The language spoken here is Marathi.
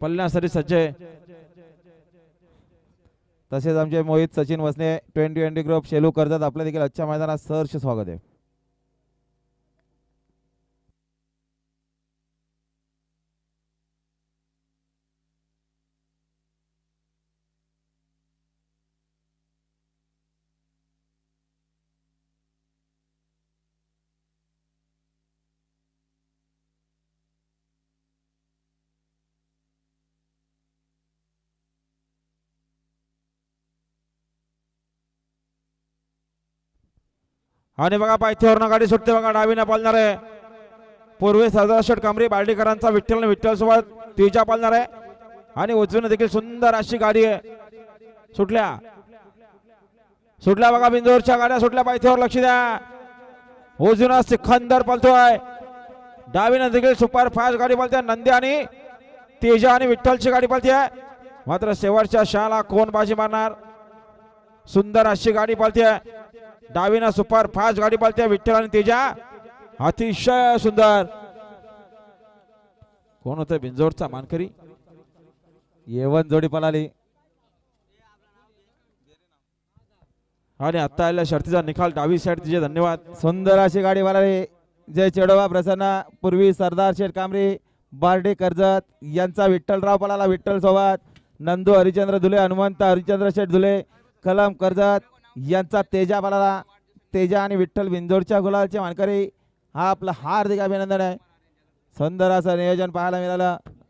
पल्ल्यासाठी सज्ज आहे. तसेच आमचे मोहित सचिन वसने 2020 ग्रुप शेलू कर्जत आपल्या देखील आजच्या मैदानात सहर्ष स्वागत आहे. आणि बघा पायथ्यावरनं गाडी सुटते बघा डावीनं पालणार आहे. पूर्वी सरदार शेठ कांबरी बार्डीकरांचा विठ्ठल विठ्ठल सोबत तिच्या पालणार आहे. आणि उजवीनं देखील सुंदर अशी गाडी आहे. सुटल्या बघा बिंदूरच्या गाड्या सुटल्या. पायथ्यावर लक्ष द्या. उजवीनं सिकंदर पळतोय. डावीनं देखील सुपर फास्ट गाडी पळते. नंदी आणि तेजा आणि विठ्ठलची गाडी पळते. मात्र शेवटच्या शाला कोण बाजी मारणार. सुंदर अशी गाडी पळते. डावीनं सुपर फास्ट गाडी पळते. विठ्ठल आणि तेजा अतिशय सुंदर. कोण होतं बिंजोडचा मानकरी. येवन जोडी पळाली आणि आता आलेल्या शर्तीचा निकाल डावी साईड तिचे धन्यवाद. सुंदर अशी गाडी पळाली. जय चेडोबा प्रसन्न. पूर्वी सरदार शेठ कांबरी बार्डे कर्जत यांचा विठ्ठलराव पळाला. विठ्ठल सोबत नंदू हरिचंद्र धुले हनुमंत हरिचंद्र शेठ धुले कलम कर्जत यांचा तेजा पळाला. तेजा आणि विठ्ठल बिंदोडच्या गुलालचे मानकरी. हा आपला हार्दिक अभिनंदन आहे. सुंदर असं नियोजन पाहायला मिळालं.